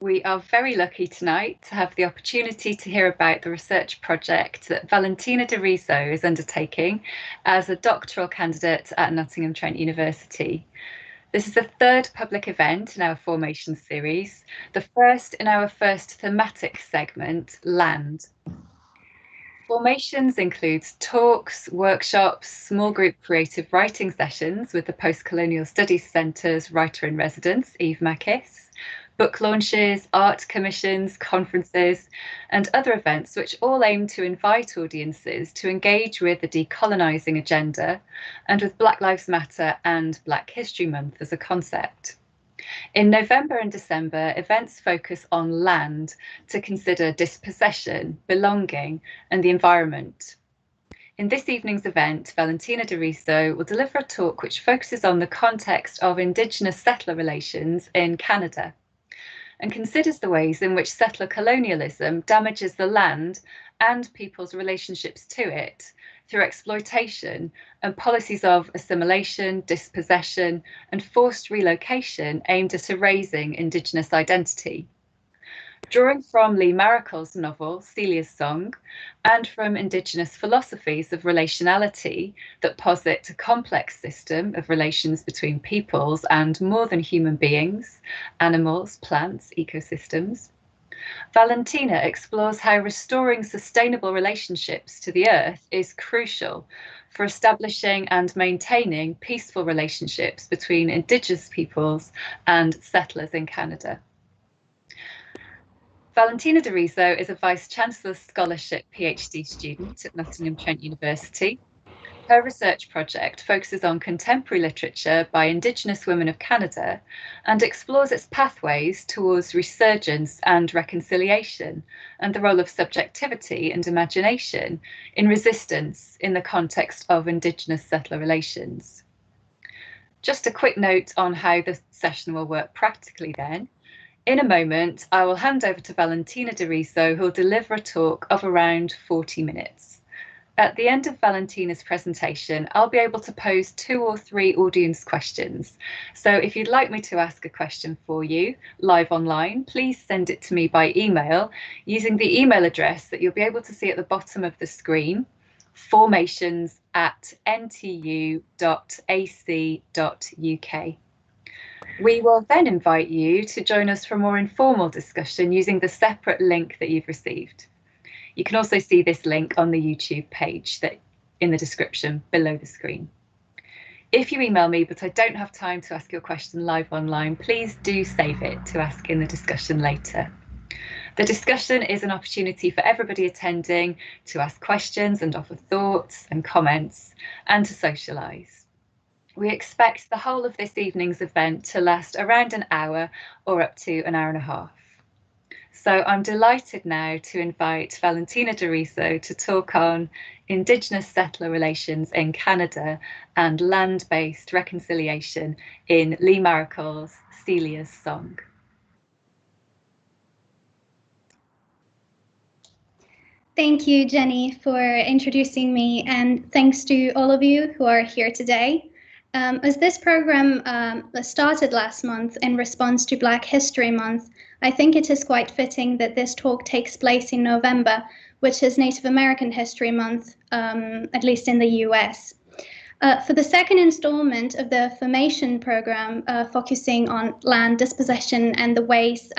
We are very lucky tonight to have the opportunity to hear about the research project that Valentina de Riso is undertaking as a doctoral candidate at Nottingham Trent University. This is the third public event in our formation series, the first in our first thematic segment, Land. Formations includes talks, workshops, small group creative writing sessions with the Postcolonial Studies Centre's writer-in-residence, Eve Mackis, book launches, art commissions, conferences, and other events which all aim to invite audiences to engage with the decolonising agenda and with Black Lives Matter and Black History Month as a concept. In November and December, events focus on land to consider dispossession, belonging, and the environment. In this evening's event, Valentina de Riso will deliver a talk which focuses on the context of Indigenous-settler relations in Canada and considers the ways in which settler colonialism damages the land and people's relationships to it through exploitation and policies of assimilation, dispossession, and forced relocation aimed at erasing Indigenous identity. Drawing from Lee Maracle's novel, Celia's Song, and from Indigenous philosophies of relationality that posit a complex system of relations between peoples and more than human beings, animals, plants, ecosystems, Valentina explores how restoring sustainable relationships to the earth is crucial for establishing and maintaining peaceful relationships between Indigenous peoples and settlers in Canada. Valentina de Riso is a Vice-Chancellor Scholarship PhD student at Nottingham Trent University. Her research project focuses on contemporary literature by Indigenous women of Canada and explores its pathways towards resurgence and reconciliation and the role of subjectivity and imagination in resistance in the context of Indigenous settler relations. Just a quick note on how the session will work practically then. In a moment, I will hand over to Valentina de Riso, who will deliver a talk of around 40 minutes. At the end of Valentina's presentation, I'll be able to pose 2 or 3 audience questions. So if you'd like me to ask a question for you live online, please send it to me by email using the email address that you'll be able to see at the bottom of the screen, formations@ntu.ac.uk. We will then invite you to join us for a more informal discussion using the separate link that you've received. You can also see this link on the YouTube page that in the description below the screen. If you email me but I don't have time to ask your question live online, please do save it to ask in the discussion later. The discussion is an opportunity for everybody attending to ask questions and offer thoughts and comments and to socialise. We expect the whole of this evening's event to last around an hour or up to an hour and a half. So I'm delighted now to invite Valentina de Riso to talk on Indigenous settler relations in Canada and land-based reconciliation in Lee Maracle's Celia's Song. Thank you, Jenny, for introducing me, and thanks to all of you who are here today. As this program started last month in response to Black History Month, I think it is quite fitting that this talk takes place in November, which is Native American History Month, at least in the US. For the second installment of the formation program, focusing on land dispossession and the ways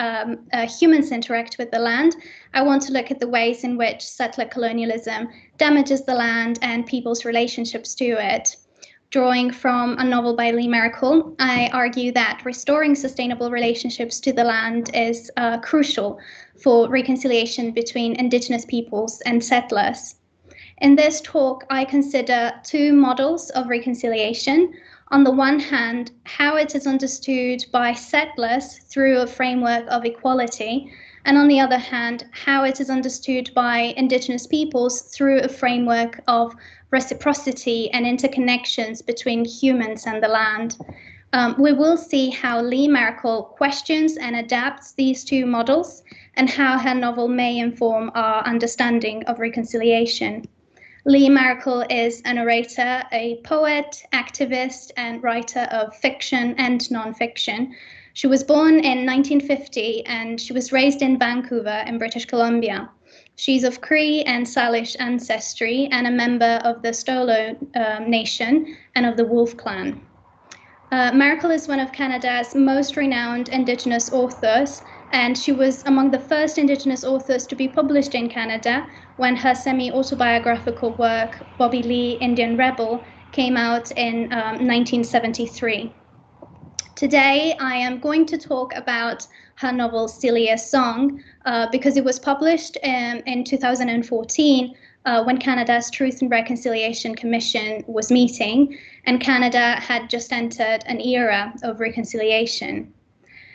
humans interact with the land, I want to look at the ways in which settler colonialism damages the land and people's relationships to it. Drawing from a novel by Lee Maracle, I argue that restoring sustainable relationships to the land is crucial for reconciliation between Indigenous peoples and settlers. In this talk, I consider 2 models of reconciliation. On the one hand, how it is understood by settlers through a framework of equality, and on the other hand, how it is understood by Indigenous peoples through a framework of reciprocity and interconnections between humans and the land. We will see how Lee Maracle questions and adapts these 2 models and how her novel may inform our understanding of reconciliation. Lee Maracle is a narrator, a poet, activist, and writer of fiction and non-fiction. She was born in 1950 and she was raised in Vancouver in British Columbia. She's of Cree and Salish ancestry and a member of the Stolo Nation and of the Wolf Clan. Maracle is one of Canada's most renowned Indigenous authors, and she was among the first Indigenous authors to be published in Canada when her semi-autobiographical work, Bobby Lee, Indian Rebel, came out in 1973. Today, I am going to talk about her novel Celia Song because it was published in 2014 when Canada's Truth and Reconciliation Commission was meeting, and Canada had just entered an era of reconciliation.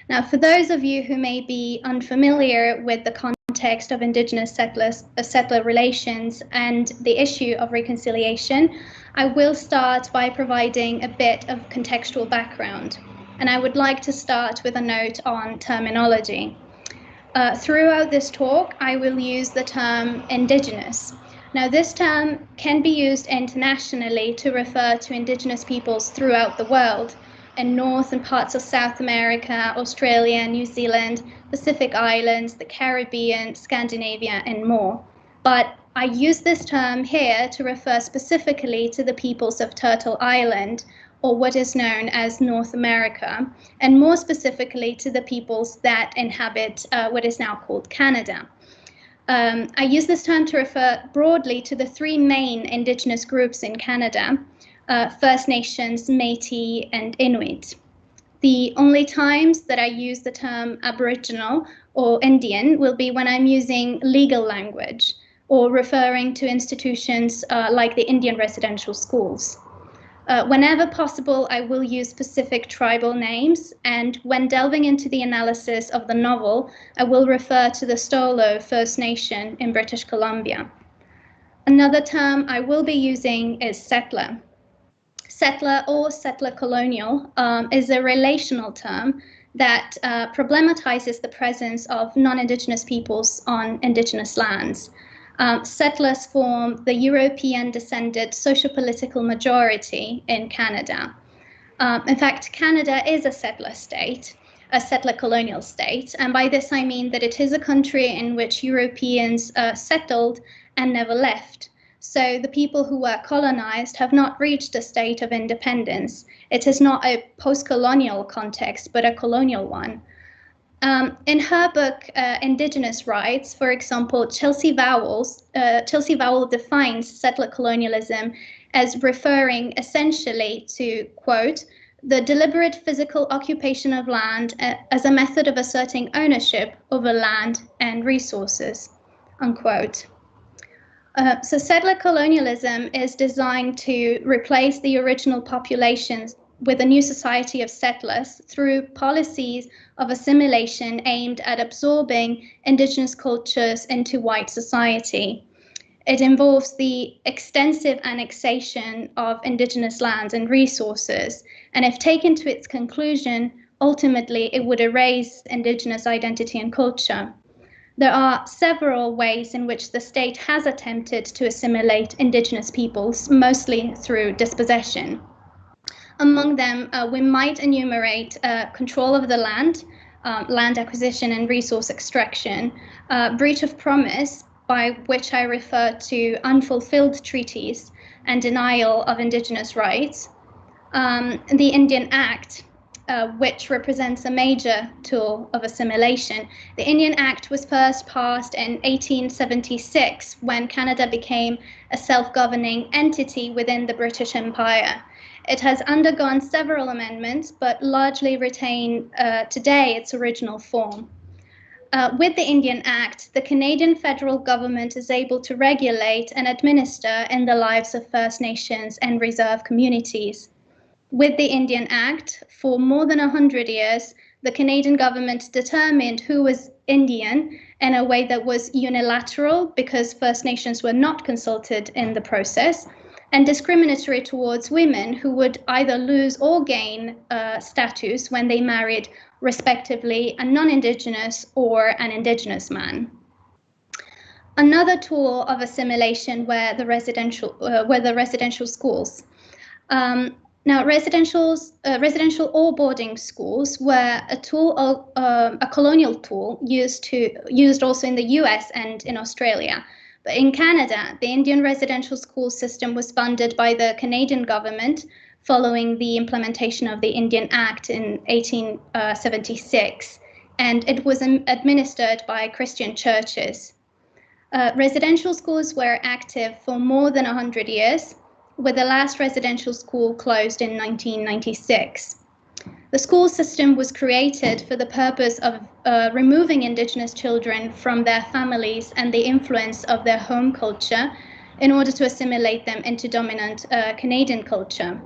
Now, for those of you who may be unfamiliar with the context of Indigenous settler relations and the issue of reconciliation, I will start by providing a bit of contextual background. And I would like to start with a note on terminology. Throughout this talk, I will use the term Indigenous. Now, this term can be used internationally to refer to Indigenous peoples throughout the world, in North and parts of South America, Australia, New Zealand, Pacific Islands, the Caribbean, Scandinavia, and more. But I use this term here to refer specifically to the peoples of Turtle Island, or what is known as North America, and more specifically to the peoples that inhabit what is now called Canada. I use this term to refer broadly to the three main Indigenous groups in Canada, First Nations, Métis, and Inuit. The only times that I use the term Aboriginal or Indian will be when I'm using legal language or referring to institutions like the Indian residential schools. Whenever possible, I will use specific tribal names, and when delving into the analysis of the novel, I will refer to the Stolo First Nation in British Columbia. Another term I will be using is settler. Settler or settler-colonial is a relational term that problematizes the presence of non-Indigenous peoples on Indigenous lands. Settlers form the European-descended socio-political majority in Canada. In fact, Canada is a settler state, a settler-colonial state, and by this I mean that it is a country in which Europeans settled and never left. So the people who were colonized have not reached a state of independence. It is not a post-colonial context, but a colonial one. In her book, Indigenous Rights, for example, Chelsea Vowell defines settler colonialism as referring essentially to, quote, the deliberate physical occupation of land as a method of asserting ownership over land and resources, unquote. So settler colonialism is designed to replace the original populations with a new society of settlers through policies of assimilation aimed at absorbing Indigenous cultures into white society. It involves the extensive annexation of Indigenous lands and resources, and if taken to its conclusion, ultimately it would erase Indigenous identity and culture. There are several ways in which the state has attempted to assimilate Indigenous peoples, mostly through dispossession. Among them, we might enumerate control of the land, land acquisition and resource extraction, breach of promise, by which I refer to unfulfilled treaties and denial of Indigenous rights, the Indian Act, which represents a major tool of assimilation. The Indian Act was first passed in 1876 when Canada became a self-governing entity within the British Empire. It has undergone several amendments, but largely retained today its original form. With the Indian Act, the Canadian federal government is able to regulate and administer in the lives of First Nations and reserve communities. With the Indian Act, for more than 100 years, the Canadian government determined who was Indian in a way that was unilateral because First Nations were not consulted in the process, and discriminatory towards women who would either lose or gain status when they married, respectively, a non-Indigenous or an Indigenous man. Another tool of assimilation were the residential schools. Now, residential or boarding schools were a colonial tool used also in the US and in Australia. But in Canada, the Indian residential school system was funded by the Canadian government following the implementation of the Indian Act in 1876, and it was administered by Christian churches. Residential schools were active for more than 100 years, with the last residential school closed in 1996. The school system was created for the purpose of removing Indigenous children from their families and the influence of their home culture in order to assimilate them into dominant Canadian culture.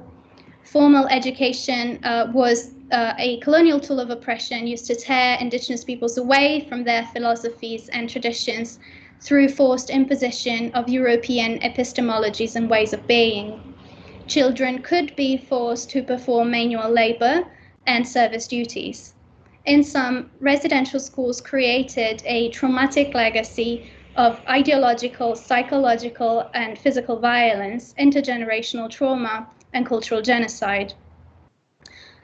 Formal education was a colonial tool of oppression used to tear Indigenous peoples away from their philosophies and traditions through forced imposition of European epistemologies and ways of being. Children could be forced to perform manual labor and service duties. In some, residential schools created a traumatic legacy of ideological, psychological, and physical violence, intergenerational trauma, and cultural genocide.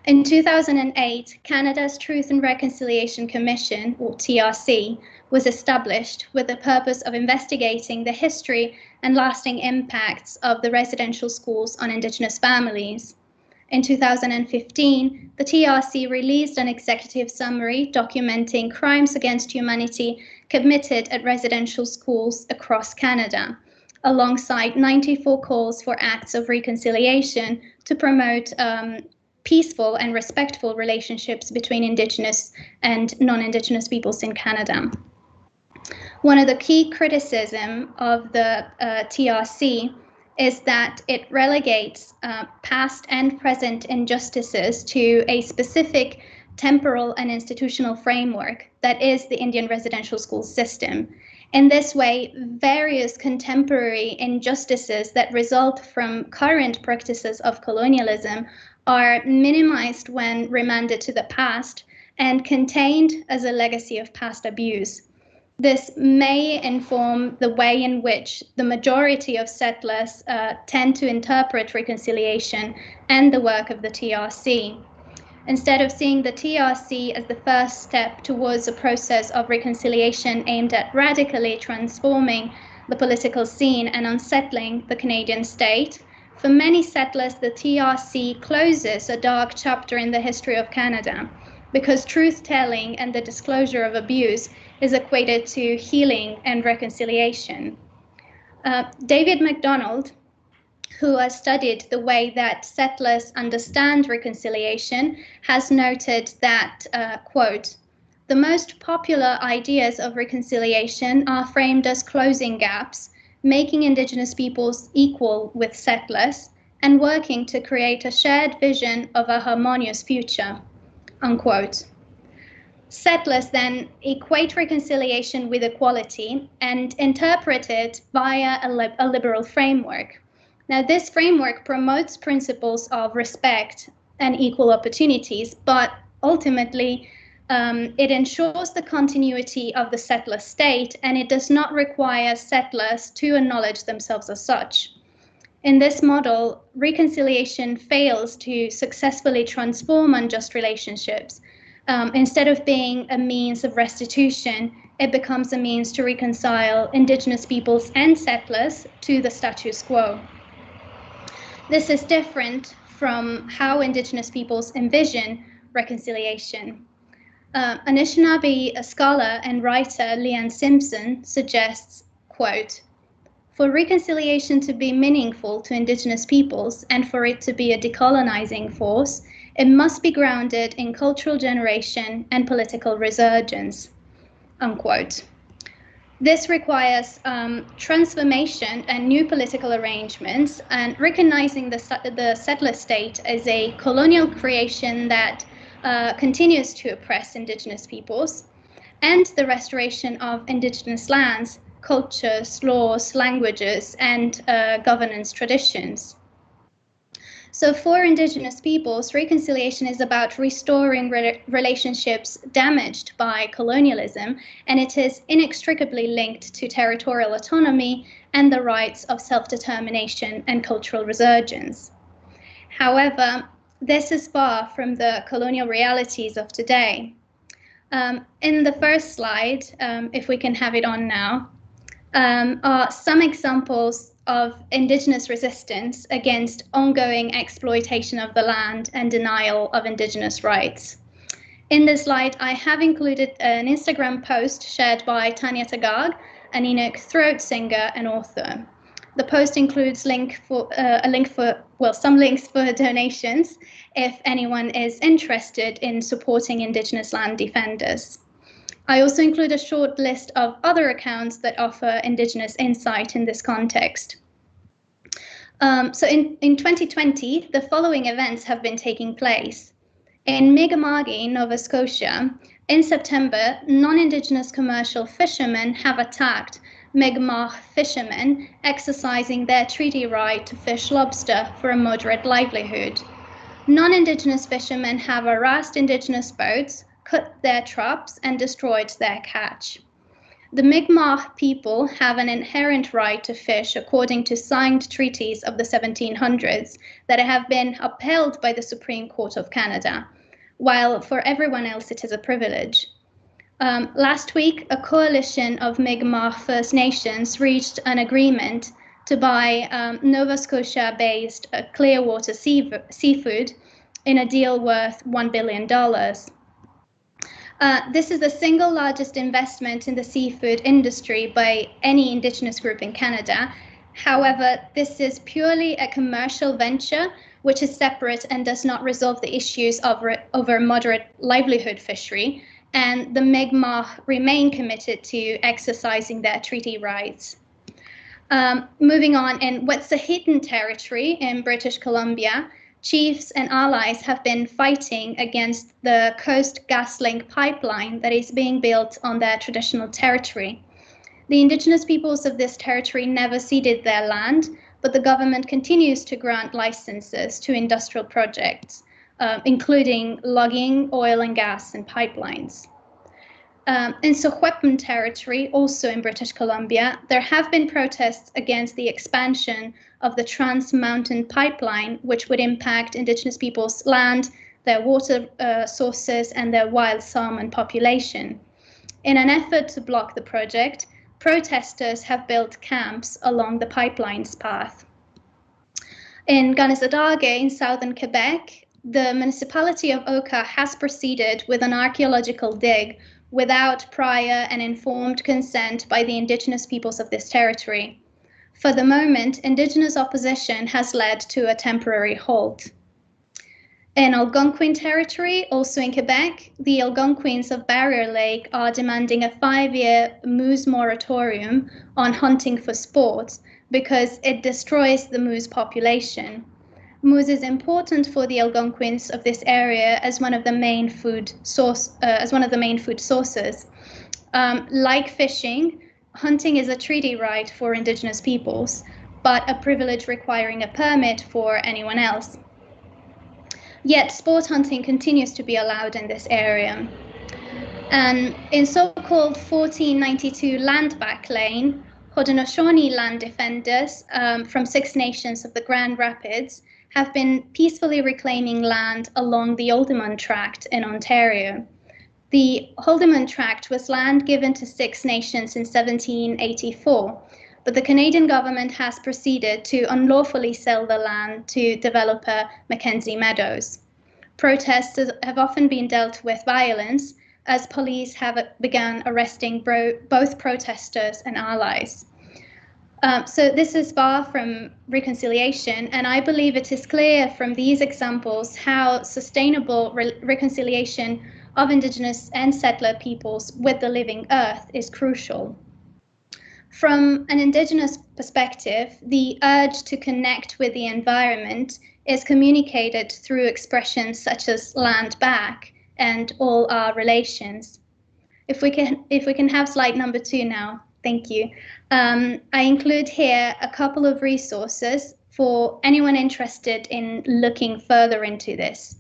In 2008, Canada's Truth and Reconciliation Commission, or TRC, was established with the purpose of investigating the history and lasting impacts of the residential schools on Indigenous families. In 2015, the TRC released an executive summary documenting crimes against humanity committed at residential schools across Canada, alongside 94 calls for acts of reconciliation to promote peaceful and respectful relationships between Indigenous and non-Indigenous peoples in Canada. One of the key criticisms of the TRC is that it relegates past and present injustices to a specific temporal and institutional framework that is the Indian residential school system. In this way, various contemporary injustices that result from current practices of colonialism are minimized when remanded to the past and contained as a legacy of past abuse. This may inform the way in which the majority of settlers tend to interpret reconciliation and the work of the TRC. Instead of seeing the TRC as the first step towards a process of reconciliation aimed at radically transforming the political scene and unsettling the Canadian state, for many settlers, the TRC closes a dark chapter in the history of Canada, because truth-telling and the disclosure of abuse is equated to healing and reconciliation. David MacDonald, who has studied the way that settlers understand reconciliation, has noted that, quote, "The most popular ideas of reconciliation are framed as closing gaps, making Indigenous peoples equal with settlers, and working to create a shared vision of a harmonious future," unquote. Settlers then equate reconciliation with equality and interpret it via a liberal framework. Now, this framework promotes principles of respect and equal opportunities, but ultimately it ensures the continuity of the settler state, and it does not require settlers to acknowledge themselves as such. In this model, reconciliation fails to successfully transform unjust relationships. Instead of being a means of restitution, it becomes a means to reconcile Indigenous peoples and settlers to the status quo. This is different from how Indigenous peoples envision reconciliation. Anishinaabe scholar and writer Leanne Simpson suggests, quote, "For reconciliation to be meaningful to Indigenous peoples and for it to be a decolonizing force, it must be grounded in cultural generation and political resurgence," unquote. This requires transformation and new political arrangements, and recognizing the settler state as a colonial creation that continues to oppress Indigenous peoples, and the restoration of Indigenous lands, cultures, laws, languages, and governance traditions. So for Indigenous peoples, reconciliation is about restoring relationships damaged by colonialism, and it is inextricably linked to territorial autonomy and the rights of self-determination and cultural resurgence. However, this is far from the colonial realities of today. In the first slide, if we can have it on now, are some examples of Indigenous resistance against ongoing exploitation of the land and denial of Indigenous rights. In this slide, I have included an Instagram post shared by Tanya Tagag, an Inuk throat singer and author. The post includes some links for donations if anyone is interested in supporting Indigenous land defenders. I also include a short list of other accounts that offer Indigenous insight in this context. So in 2020, the following events have been taking place. In Mi'kma'ki, Nova Scotia, in September, non-Indigenous commercial fishermen have attacked Mi'kmaq fishermen exercising their treaty right to fish lobster for a moderate livelihood. Non-Indigenous fishermen have harassed Indigenous boats, cut their traps, and destroyed their catch. The Mi'kmaq people have an inherent right to fish according to signed treaties of the 1700s that have been upheld by the Supreme Court of Canada, while for everyone else it is a privilege. Last week, a coalition of Mi'kmaq First Nations reached an agreement to buy Nova Scotia-based Clearwater seafood in a deal worth $1 billion. This is the single largest investment in the seafood industry by any Indigenous group in Canada. However, this is purely a commercial venture, which is separate and does not resolve the issues over moderate livelihood fishery, and the Mi'kmaq remain committed to exercising their treaty rights. Moving on, in Wet'suwet'en territory in British Columbia, chiefs and allies have been fighting against the Coast GasLink pipeline that is being built on their traditional territory. The Indigenous peoples of this territory never ceded their land, but the government continues to grant licenses to industrial projects, including logging, oil and gas, and pipelines. In Secwepemc territory, also in British Columbia, there have been protests against the expansion of the Trans Mountain Pipeline, which would impact Indigenous peoples' land, their water sources, and their wild salmon population. In an effort to block the project, protesters have built camps along the pipeline's path. In Kanesatake in southern Quebec, the municipality of Oka has proceeded with an archaeological dig without prior and informed consent by the Indigenous peoples of this territory. For the moment, Indigenous opposition has led to a temporary halt. In Algonquin territory, also in Quebec, the Algonquins of Barrier Lake are demanding a 5-year moose moratorium on hunting for sport because it destroys the moose population. Moose is important for the Algonquins of this area as one of the main food sources. Like fishing, hunting is a treaty right for Indigenous peoples, but a privilege requiring a permit for anyone else. Yet sport hunting continues to be allowed in this area. And in so-called 1492 land back lane, Haudenosaunee land defenders from 6 nations of the Grand Rapids have been peacefully reclaiming land along the Haldimand Tract in Ontario. The Haldimand Tract was land given to 6 nations in 1784, but the Canadian government has proceeded to unlawfully sell the land to developer Mackenzie Meadows. Protests have often been dealt with violence, as police have begun arresting both protesters and allies. So this is far from reconciliation, and I believe it is clear from these examples how sustainable reconciliation of Indigenous and settler peoples with the living earth is crucial. From an Indigenous perspective, the urge to connect with the environment is communicated through expressions such as land back and all our relations. If we can have slide number 2 now, thank you. I include here a couple of resources for anyone interested in looking further into this.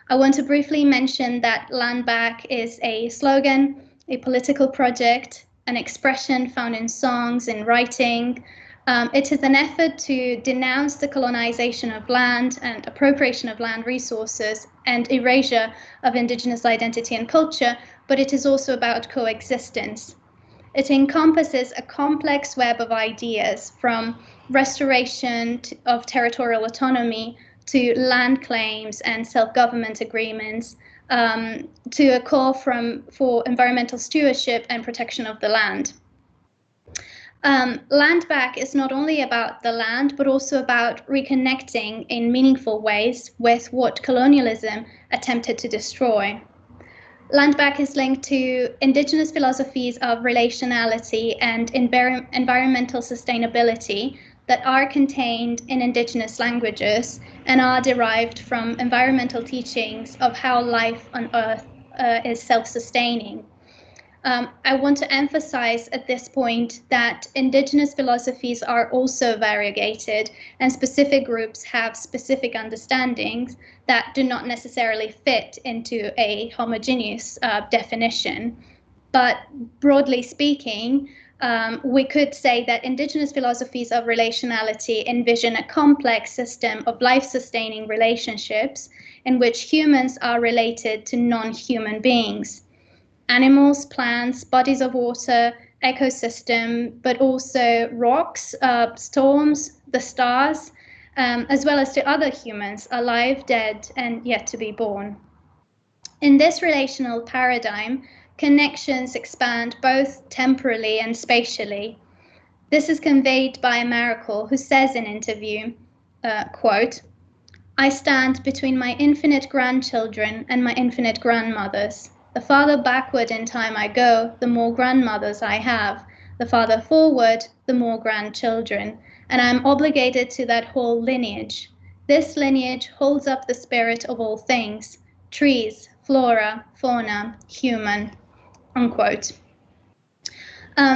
I want to briefly mention that Land Back is a slogan, a political project, an expression found in songs and writing, It is an effort to denounce the colonization of land and appropriation of land resources and erasure of Indigenous identity and culture, but it is also about coexistence. It encompasses a complex web of ideas, from restoration of territorial autonomy to land claims and self-government agreements, to a call for environmental stewardship and protection of the land. Land back is not only about the land, but also about reconnecting in meaningful ways with what colonialism attempted to destroy. Land back is linked to Indigenous philosophies of relationality and environmental sustainability that are contained in Indigenous languages and are derived from environmental teachings of how life on Earth is self-sustaining. I want to emphasize at this point that Indigenous philosophies are also variegated, and specific groups have specific understandings that do not necessarily fit into a homogeneous definition. But broadly speaking, we could say that Indigenous philosophies of relationality envision a complex system of life-sustaining relationships in which humans are related to non-human beings. Animals, plants, bodies of water, ecosystem, but also rocks, storms, the stars, as well as to other humans, alive, dead, and yet to be born. In this relational paradigm, connections expand both temporally and spatially. This is conveyed by Maracle, who says in interview, quote, "I stand between my infinite grandchildren and my infinite grandmothers. The farther backward in time I go, the more grandmothers I have. The farther forward, the more grandchildren. And I am obligated to that whole lineage. This lineage holds up the spirit of all things, trees, flora, fauna, human," unquote.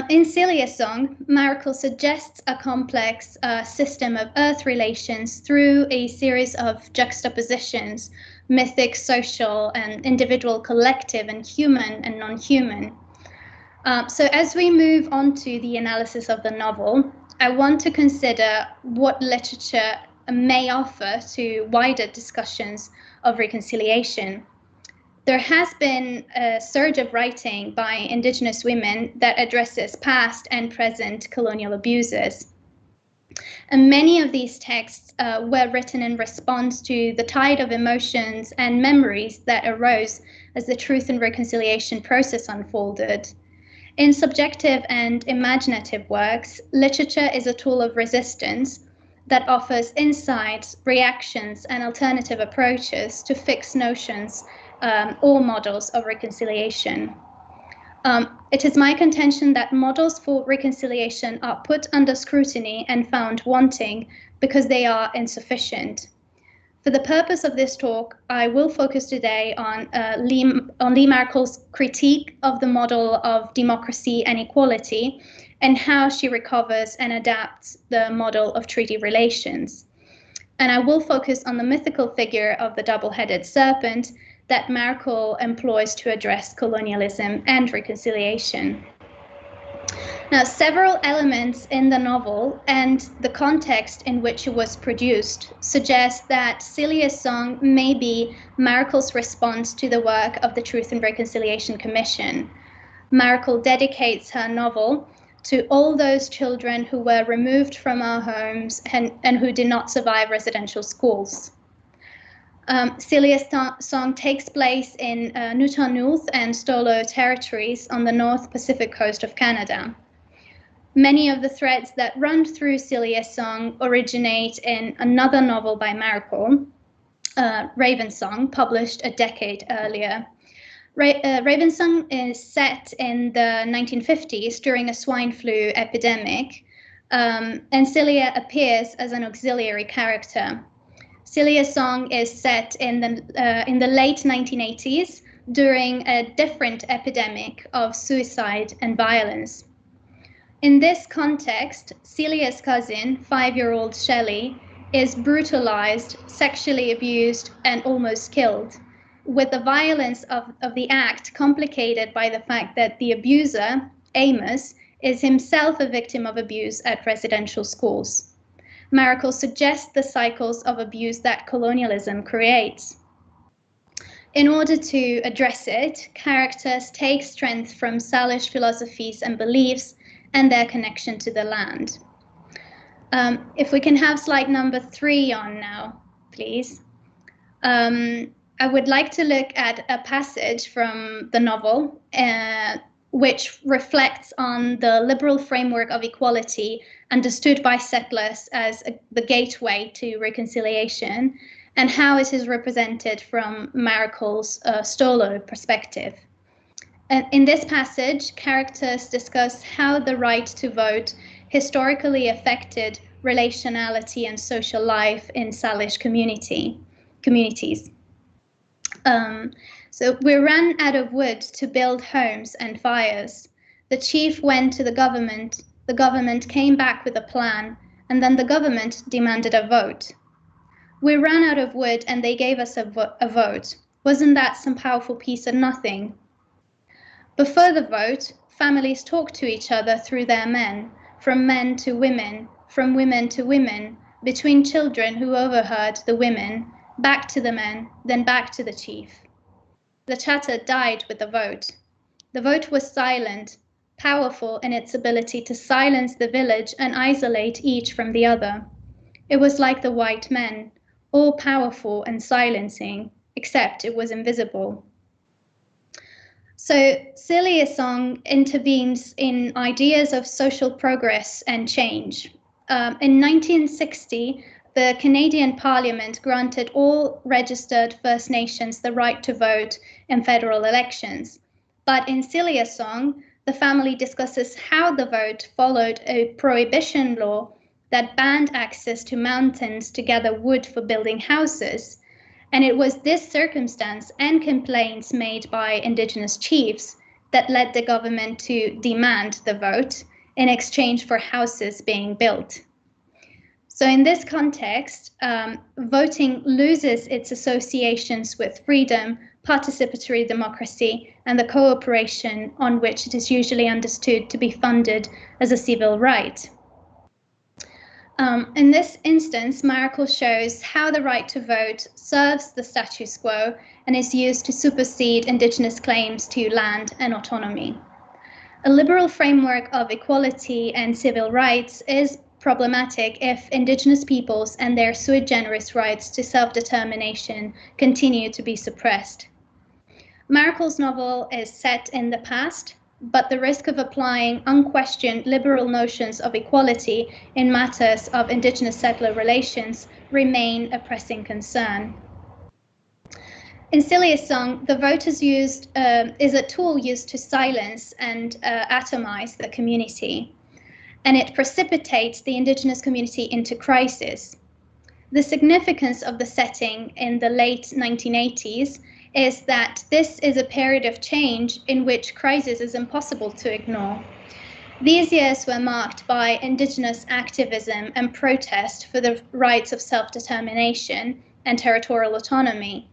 In Celia's song, Maracle suggests a complex system of earth relations through a series of juxtapositions, mythic, social, and individual, collective, and human and non-human. So as we move on to the analysis of the novel, I want to consider what literature may offer to wider discussions of reconciliation. There has been a surge of writing by Indigenous women that addresses past and present colonial abuses. And many of these texts were written in response to the tide of emotions and memories that arose as the truth and reconciliation process unfolded. In subjective and imaginative works, literature is a tool of resistance that offers insights, reactions, and alternative approaches to fixed notions or models of reconciliation. It is my contention that models for reconciliation are put under scrutiny and found wanting because they are insufficient. For the purpose of this talk, I will focus today on Lee Maracle's critique of the model of democracy and equality and how she recovers and adapts the model of treaty relations. And I will focus on the mythical figure of the double-headed serpent that Maracle employs to address colonialism and reconciliation. Now, several elements in the novel and the context in which it was produced suggest that Celia's song may be Maracle's response to the work of the Truth and Reconciliation Commission. Maracle dedicates her novel to all those children who were removed from our homes and who did not survive residential schools. Celia's song takes place in Nuttanooth and Stolo territories on the North Pacific coast of Canada. Many of the threads that run through Celia's song originate in another novel by Maracle, Ravensong, published a decade earlier. Ravensong is set in the 1950s during a swine flu epidemic, and Celia appears as an auxiliary character. Celia's song is set in the late 1980s during a different epidemic of suicide and violence. In this context, Celia's cousin, 5-year-old Shelley, is brutalized, sexually abused, and almost killed, with the violence of the act complicated by the fact that the abuser, Amos, is himself a victim of abuse at residential schools. Maracle suggests the cycles of abuse that colonialism creates. In order to address it, characters take strength from Salish philosophies and beliefs and their connection to the land. If we can have slide number 3 on now, please. I would like to look at a passage from the novel, which reflects on the liberal framework of equality understood by settlers as the gateway to reconciliation, and how it is represented from Maracle's Stolo perspective. In this passage, characters discuss how the right to vote historically affected relationality and social life in Salish communities. So we ran out of wood to build homes and fires. The chief went to the government came back with a plan, and then the government demanded a vote. We ran out of wood and they gave us a vote. Wasn't that some powerful piece of nothing? Before the vote, families talked to each other through their men to women, from women to women, between children who overheard the women, back to the men, then back to the chief. The chatter died with the vote. The vote was silent, powerful in its ability to silence the village and isolate each from the other. It was like the white men, all powerful and silencing, except it was invisible. So Celia's song intervenes in ideas of social progress and change. In 1960, the Canadian Parliament granted all registered First Nations the right to vote in federal elections. But in Celia's song, the family discusses how the vote followed a prohibition law that banned access to mountains to gather wood for building houses. And it was this circumstance and complaints made by Indigenous chiefs that led the government to demand the vote in exchange for houses being built. So in this context, voting loses its associations with freedom, participatory democracy, and the cooperation on which it is usually understood to be funded as a civil right. In this instance, Maracle shows how the right to vote serves the status quo and is used to supersede Indigenous claims to land and autonomy. A liberal framework of equality and civil rights is problematic if Indigenous peoples and their sui generis rights to self-determination continue to be suppressed. Maracle's novel is set in the past, but the risk of applying unquestioned liberal notions of equality in matters of Indigenous-settler relations remain a pressing concern. In Celia's song, the vote is a tool used to silence and atomize the community, and it precipitates the Indigenous community into crisis. The significance of the setting in the late 1980s is that this is a period of change in which crisis is impossible to ignore. These years were marked by Indigenous activism and protest for the rights of self-determination and territorial autonomy.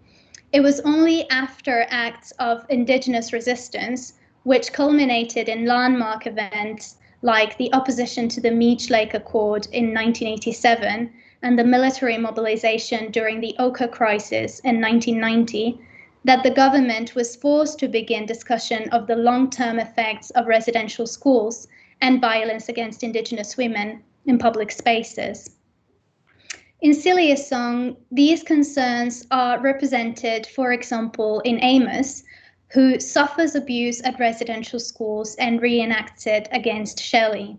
It was only after acts of Indigenous resistance, which culminated in landmark events like the opposition to the Meech Lake Accord in 1987 and the military mobilization during the Oka crisis in 1990, that the government was forced to begin discussion of the long-term effects of residential schools and violence against Indigenous women in public spaces. In Celia's song, these concerns are represented, for example, in Amos, who suffers abuse at residential schools and reenacts it against Shelley.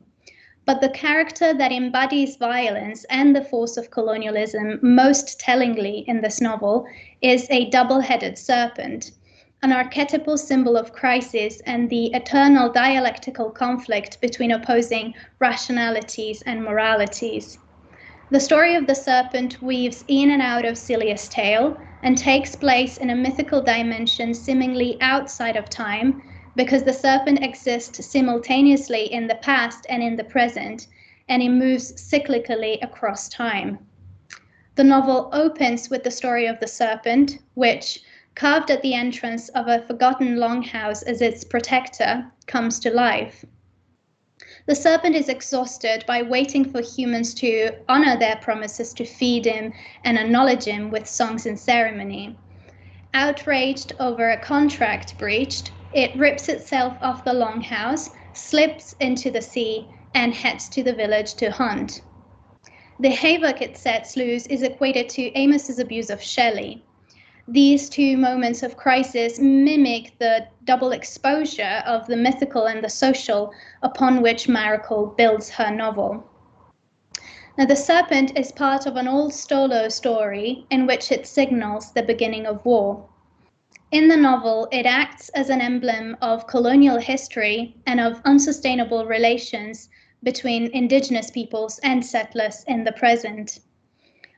But the character that embodies violence and the force of colonialism most tellingly in this novel is a double-headed serpent, an archetypal symbol of crisis and the eternal dialectical conflict between opposing rationalities and moralities. The story of the serpent weaves in and out of Celia's tale and takes place in a mythical dimension seemingly outside of time, because the serpent exists simultaneously in the past and in the present, and it moves cyclically across time. The novel opens with the story of the serpent, which, carved at the entrance of a forgotten longhouse as its protector, comes to life. The serpent is exhausted by waiting for humans to honor their promises to feed him and acknowledge him with songs and ceremony. Outraged over a contract breached, it rips itself off the longhouse, slips into the sea, and heads to the village to hunt. The havoc it sets loose is equated to Amos's abuse of Shelley. These two moments of crisis mimic the double exposure of the mythical and the social upon which Maracle builds her novel. Now, the serpent is part of an old Stolo story in which it signals the beginning of war. In the novel, it acts as an emblem of colonial history and of unsustainable relations between indigenous peoples and settlers in the present.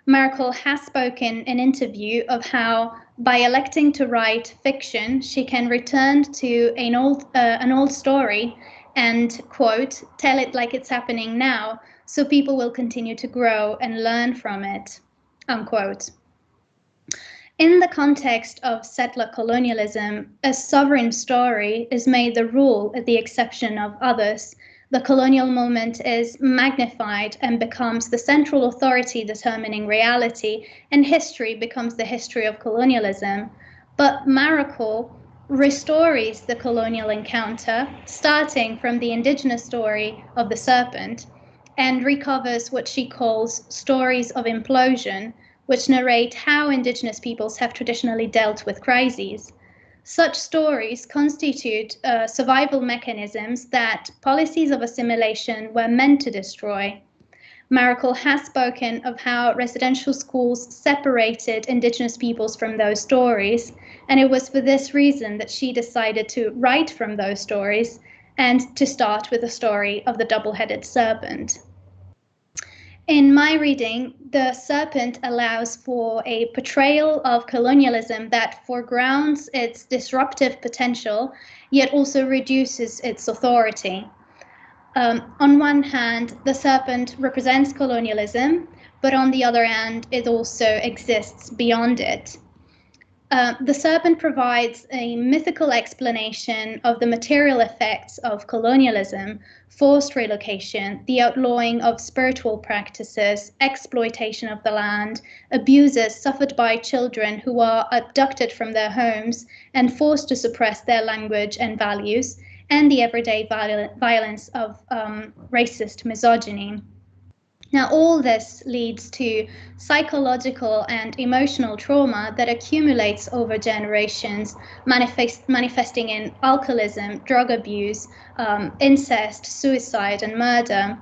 Maracle has spoken in interview of how, by electing to write fiction, she can return to an old story and, quote, tell it like it's happening now, so people will continue to grow and learn from it, unquote. In the context of settler colonialism, a sovereign story is made the rule at the exception of others. The colonial moment is magnified and becomes the central authority determining reality, and history becomes the history of colonialism. But Maracle restores the colonial encounter, starting from the indigenous story of the serpent, and recovers what she calls stories of implosion, which narrate how indigenous peoples have traditionally dealt with crises. Such stories constitute survival mechanisms that policies of assimilation were meant to destroy. Maracle has spoken of how residential schools separated indigenous peoples from those stories, and it was for this reason that she decided to write from those stories and to start with the story of the double-headed serpent. In my reading, the serpent allows for a portrayal of colonialism that foregrounds its disruptive potential, yet also reduces its authority. On one hand, the serpent represents colonialism, but on the other hand, it also exists beyond it. The serpent provides a mythical explanation of the material effects of colonialism, forced relocation, the outlawing of spiritual practices, exploitation of the land, abuses suffered by children who are abducted from their homes and forced to suppress their language and values, and the everyday violence of racist misogyny. Now, all this leads to psychological and emotional trauma that accumulates over generations, manifesting in alcoholism, drug abuse, incest, suicide, and murder.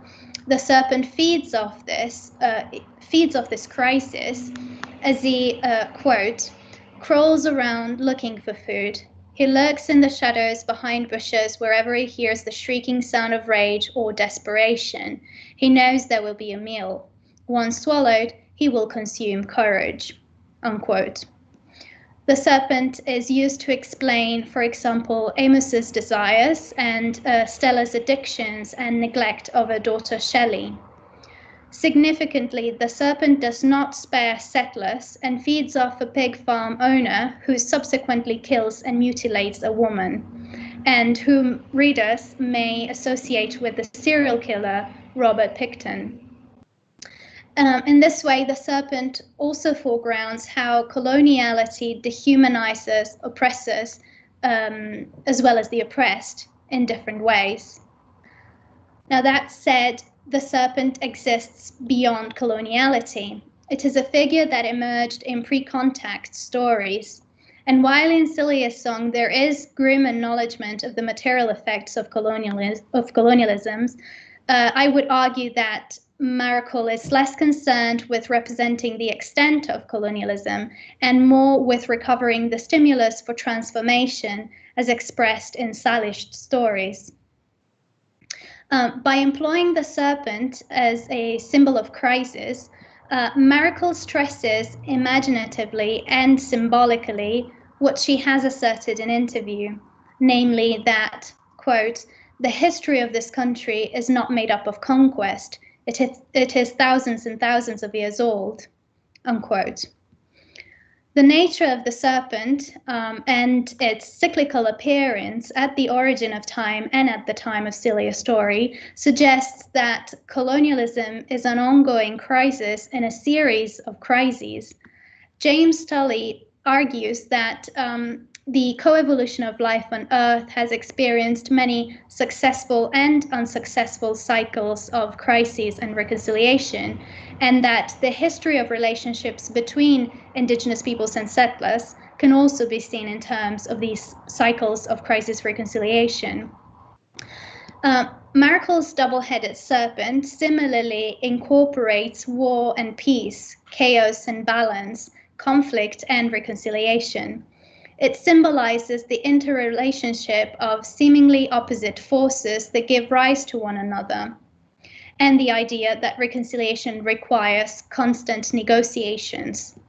The serpent feeds off this crisis as he, quote, crawls around looking for food. He lurks in the shadows behind bushes wherever he hears the shrieking sound of rage or desperation. He knows there will be a meal. Once swallowed, he will consume courage, unquote. The serpent is used to explain, for example, Amos's desires and Stella's addictions and neglect of her daughter Shelley. Significantly, the serpent does not spare settlers and feeds off a pig farm owner who subsequently kills and mutilates a woman, and whom readers may associate with the serial killer Robert Picton. In this way, the serpent also foregrounds how coloniality dehumanizes oppressors as well as the oppressed in different ways. Now, that said, the serpent exists beyond coloniality. It is a figure that emerged in pre-contact stories. And while in Celia's song there is grim acknowledgement of the material effects of colonialism, I would argue that Maracle is less concerned with representing the extent of colonialism and more with recovering the stimulus for transformation as expressed in Salished stories. By employing the serpent as a symbol of crisis, Maracle stresses imaginatively and symbolically what she has asserted in interview, namely that, quote, the history of this country is not made up of conquest. It is thousands and thousands of years old, unquote. The nature of the serpent and its cyclical appearance at the origin of time and at the time of Celia's story suggests that colonialism is an ongoing crisis in a series of crises. James Tully argues that the coevolution of life on Earth has experienced many successful and unsuccessful cycles of crises and reconciliation, and that the history of relationships between Indigenous peoples and settlers can also be seen in terms of these cycles of crisis reconciliation. Maracle's double-headed serpent similarly incorporates war and peace, chaos and balance, conflict and reconciliation. It symbolizes the interrelationship of seemingly opposite forces that give rise to one another, and the idea that reconciliation requires constant negotiations.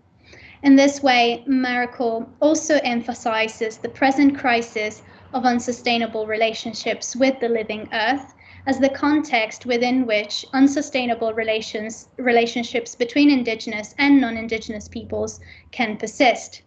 In this way, Maracle also emphasizes the present crisis of unsustainable relationships with the living earth as the context within which unsustainable relationships between Indigenous and non-Indigenous peoples can persist.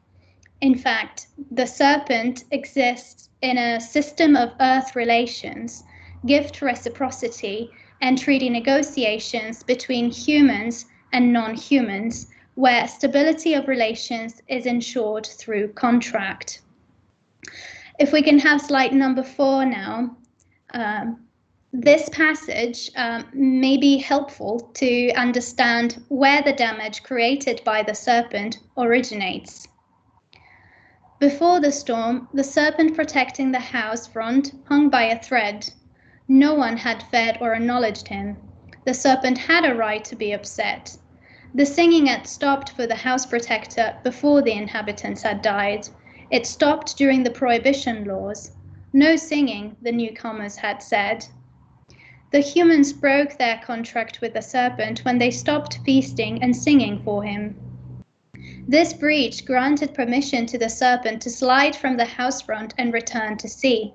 In fact, the serpent exists in a system of earth relations, gift reciprocity, and treaty negotiations between humans and non-humans, where stability of relations is ensured through contract. If we can have slide number 4 now, this passage may be helpful to understand where the damage created by the serpent originates. Before the storm, the serpent protecting the house front hung by a thread. No one had fed or acknowledged him. The serpent had a right to be upset. The singing had stopped for the house protector before the inhabitants had died. It stopped during the prohibition laws. No singing, the newcomers had said. The humans broke their contract with the serpent when they stopped feasting and singing for him. This breach granted permission to the serpent to slide from the house front and return to sea.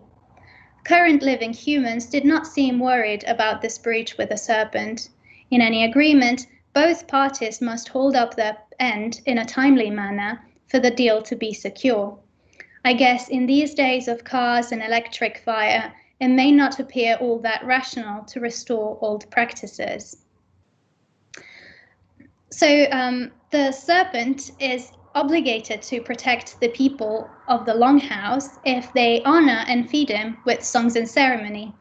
Current living humans did not seem worried about this breach with the serpent. In any agreement, both parties must hold up their end in a timely manner for the deal to be secure. I guess in these days of cars and electric fire, it may not appear all that rational to restore old practices. So the serpent is obligated to protect the people of the Longhouse if they honor and feed him with songs and ceremony.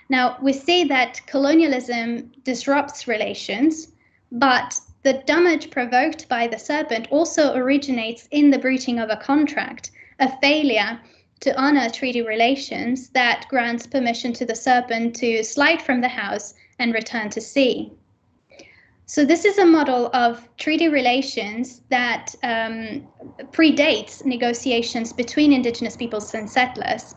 Now, we see that colonialism disrupts relations, but the damage provoked by the serpent also originates in the breaching of a contract, a failure to honor treaty relations that grants permission to the serpent to slide from the house and return to sea. So this is a model of treaty relations that predates negotiations between Indigenous peoples and settlers.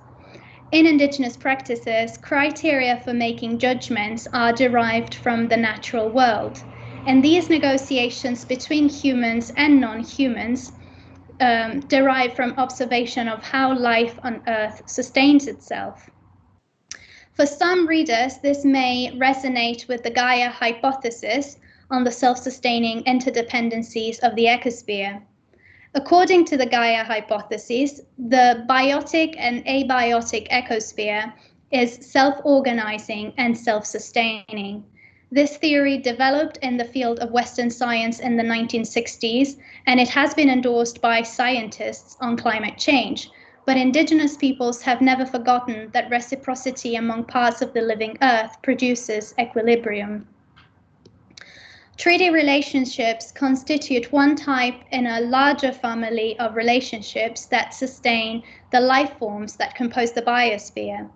In Indigenous practices, criteria for making judgments are derived from the natural world, and these negotiations between humans and non-humans derive from observation of how life on Earth sustains itself. For some readers, this may resonate with the Gaia hypothesis on the self-sustaining interdependencies of the ecosphere. According to the Gaia hypothesis, the biotic and abiotic ecosphere is self-organizing and self-sustaining. This theory developed in the field of Western science in the 1960s, and it has been endorsed by scientists on climate change. But Indigenous peoples have never forgotten that reciprocity among parts of the living Earth produces equilibrium. Treaty relationships constitute one type in a larger family of relationships that sustain the life forms that compose the biosphere.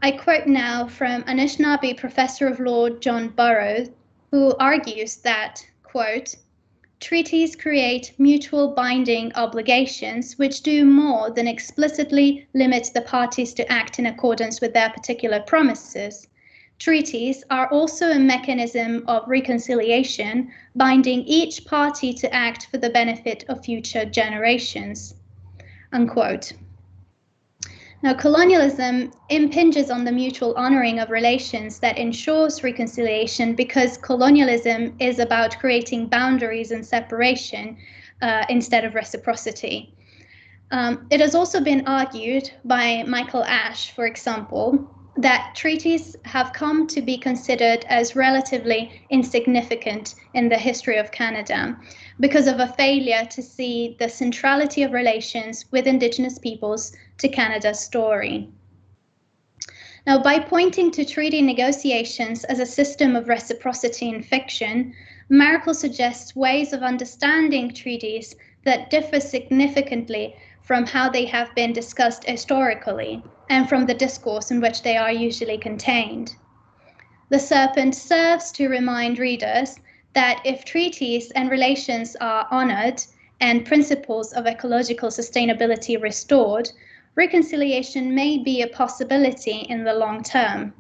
I quote now from Anishinaabe Professor of Law John Burroughs, who argues that, quote, treaties create mutual binding obligations which do more than explicitly limit the parties to act in accordance with their particular promises. Treaties are also a mechanism of reconciliation, binding each party to act for the benefit of future generations, unquote. Now, colonialism impinges on the mutual honoring of relations that ensures reconciliation because colonialism is about creating boundaries and separation, instead of reciprocity. It has also been argued by Michael Ash, for example, that treaties have come to be considered as relatively insignificant in the history of Canada because of a failure to see the centrality of relations with Indigenous peoples to Canada's story. Now, by pointing to treaty negotiations as a system of reciprocity in fiction, Maracle suggests ways of understanding treaties that differ significantly from how they have been discussed historically and from the discourse in which they are usually contained. The Serpent serves to remind readers that if treaties and relations are honored and principles of ecological sustainability restored, reconciliation may be a possibility in the long term.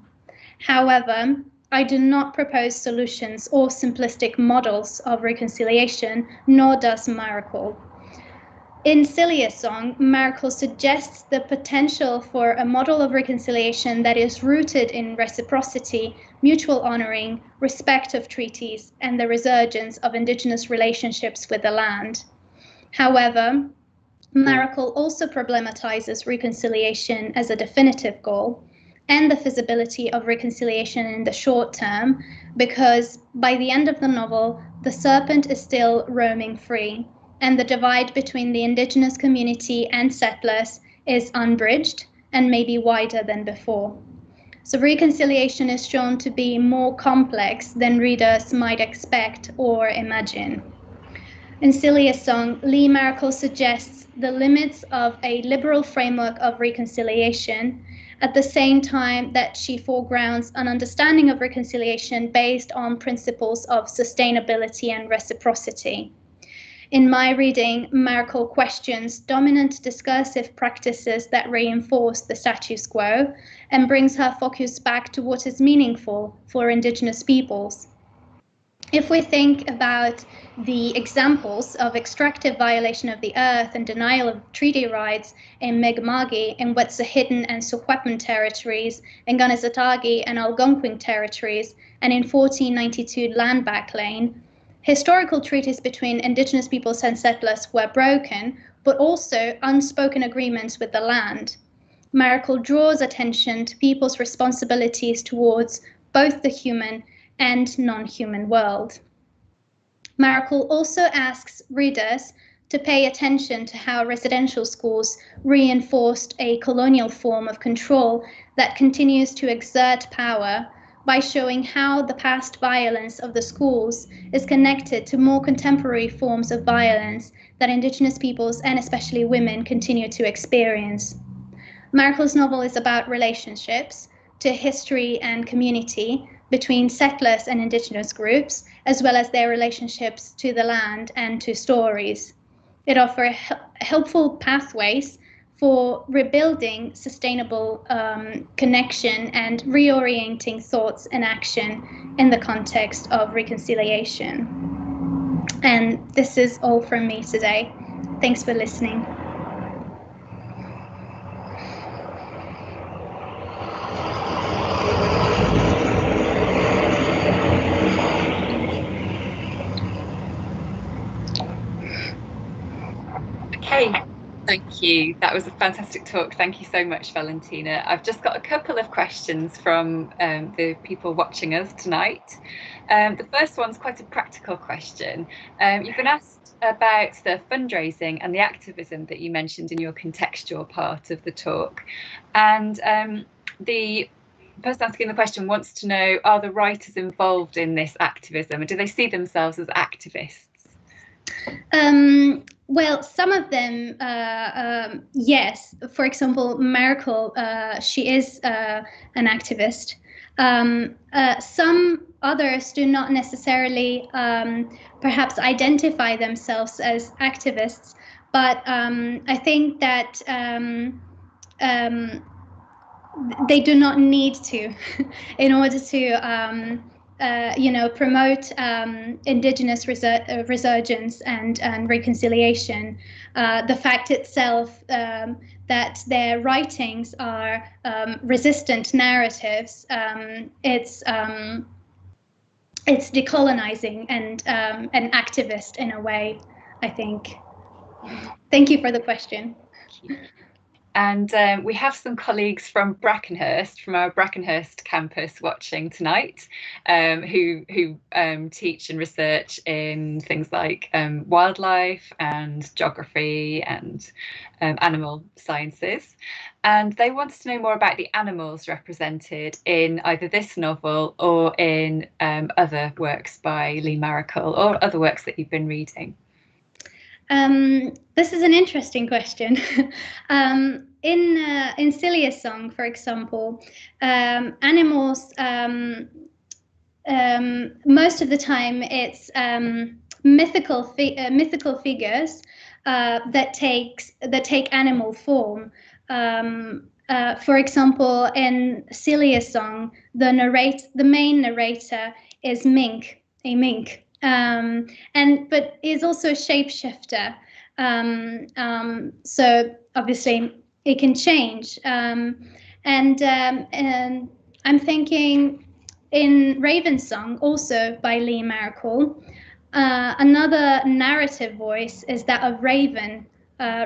However, I do not propose solutions or simplistic models of reconciliation, nor does Maracle. In Celia's song, Maracle suggests the potential for a model of reconciliation that is rooted in reciprocity, mutual honoring, respect of treaties, and the resurgence of Indigenous relationships with the land. However, Maracle also problematizes reconciliation as a definitive goal and the feasibility of reconciliation in the short term, because by the end of the novel, the serpent is still roaming free, and the divide between the Indigenous community and settlers is unbridged and maybe wider than before. So reconciliation is shown to be more complex than readers might expect or imagine. In Celia's song, Lee Maracle suggests the limits of a liberal framework of reconciliation, at the same time that she foregrounds an understanding of reconciliation based on principles of sustainability and reciprocity. In my reading, Maracle questions dominant discursive practices that reinforce the status quo and brings her focus back to what is meaningful for Indigenous peoples. If we think about the examples of extractive violation of the earth and denial of treaty rights in Mi'kma'ki and Wet'suwet'en and Secwepemc territories, in Kanesatake and Algonquin territories, and in 1492 land back lane, historical treaties between Indigenous peoples and settlers were broken, but also unspoken agreements with the land. Maracle draws attention to people's responsibilities towards both the human and non-human world. Maracle also asks readers to pay attention to how residential schools reinforced a colonial form of control that continues to exert power by showing how the past violence of the schools is connected to more contemporary forms of violence that Indigenous peoples and especially women continue to experience. Maracle's novel is about relationships to history and community between settlers and Indigenous groups, as well as their relationships to the land and to stories. It offers helpful pathways for rebuilding sustainable connection and reorienting thoughts and action in the context of reconciliation. And this is all from me today. Thanks for listening. Okay, thank you. That was a fantastic talk. Thank you so much, Valentina. I've just got a couple of questions from the people watching us tonight. The first one's quite a practical question. You've been asked about the fundraising and the activism that you mentioned in your contextual part of the talk. And the person asking the question wants to know, are the writers involved in this activism, and do they see themselves as activists? Well, some of them, yes. For example, Maracle, she is an activist. Some others do not necessarily perhaps identify themselves as activists, but I think that they do not need to in order to promote Indigenous resurgence and reconciliation. The fact itself that their writings are resistant narratives, it's decolonizing and an activist in a way. I think. Thank you for the question. And we have some colleagues from Brackenhurst, from our Brackenhurst campus, watching tonight, who teach and research in things like wildlife and geography and animal sciences. And they wanted to know more about the animals represented in either this novel or in other works by Lee Maracle or other works that you've been reading. This is an interesting question. In Celia's song, for example, animals, most of the time it's mythical figures that take animal form. For example, in Celia's song, the main narrator is a mink. But is also a shapeshifter. So obviously it can change. And I'm thinking in Raven's song, also by Lee Maracle, another narrative voice is that of Raven.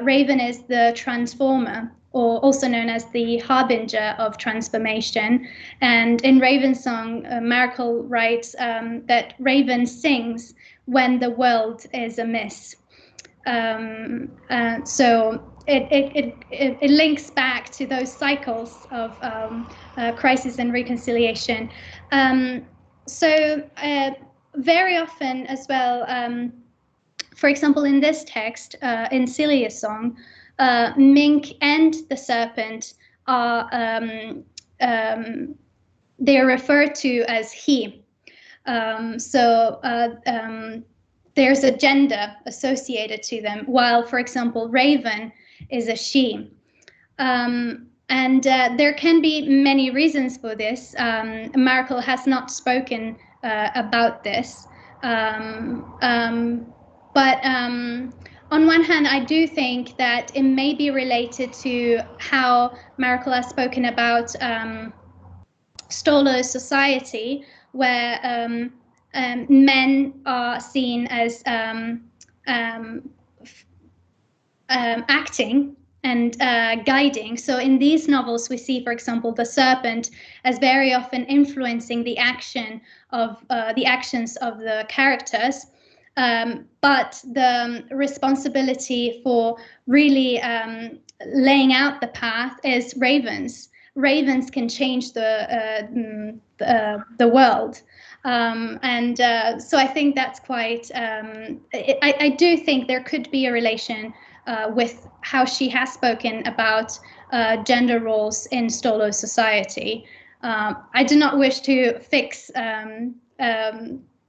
Raven is the transformer, or also known as the harbinger of transformation. And in Raven's song, Maracle writes that Raven sings when the world is amiss. So it links back to those cycles of crisis and reconciliation. So very often as well, for example, in this text, in Celia's song, mink and the serpent are they are referred to as he. There's a gender associated to them, while, for example, Raven is a she. And there can be many reasons for this. Maracle has not spoken about this. But on one hand, I do think that it may be related to how Maracle has spoken about Stolo society, where men are seen as acting and guiding. So in these novels, we see, for example, the serpent as very often influencing the actions of the characters. But the responsibility for really laying out the path is Raven's. Ravens can change the world. So I think that's quite, I do think there could be a relation with how she has spoken about gender roles in Stolo society. I do not wish to fix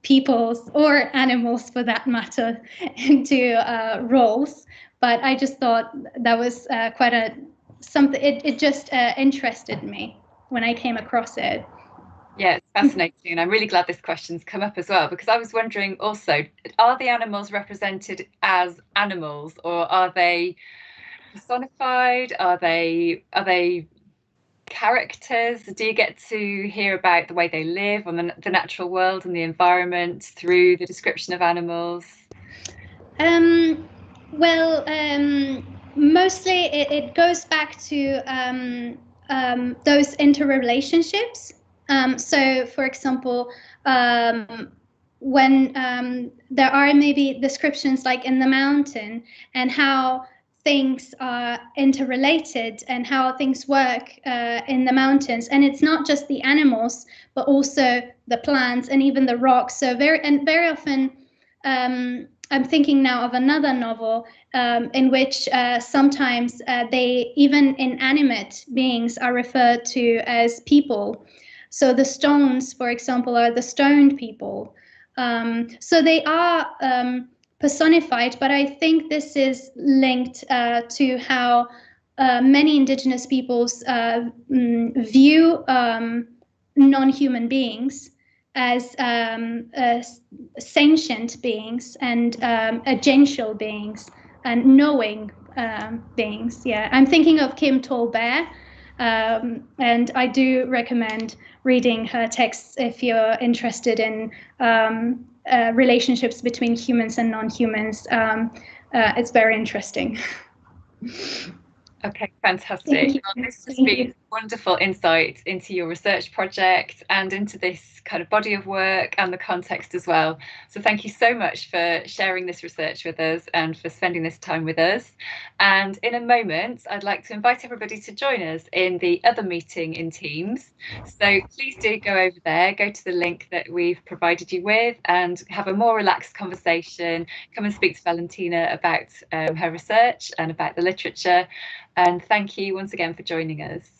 people's or animals, for that matter, into roles, but I just thought that was quite something. It just interested me when I came across it. Yeah, it's fascinating, and I'm really glad this question's come up as well, because I was wondering also, are the animals represented as animals, or are they personified? Are they characters? Do you get to hear about the way they live on the natural world and the environment through the description of animals? Mostly it goes back to those interrelationships. So, for example, when there are maybe descriptions like in the mountain and how things are interrelated and how things work in the mountains, and it's not just the animals but also the plants and even the rocks. So very often I'm thinking now of another novel in which sometimes even inanimate beings are referred to as people. So the stones, for example, are the stoned people. So they are personified, but I think this is linked to how many indigenous peoples view non-human beings as sentient beings and agential beings and knowing beings. Yeah, I'm thinking of Kim Tolbert, and I do recommend reading her texts if you're interested in relationships between humans and non-humans. It's very interesting. Okay, fantastic. Well, this has been wonderful insight into your research project and into this kind of body of work and the context as well. So thank you so much for sharing this research with us and for spending this time with us. And in a moment, I'd like to invite everybody to join us in the other meeting in Teams. So please do go over there, go to the link that we've provided you with and have a more relaxed conversation. Come and speak to Valentina about her research and about the literature. And thank you once again for joining us.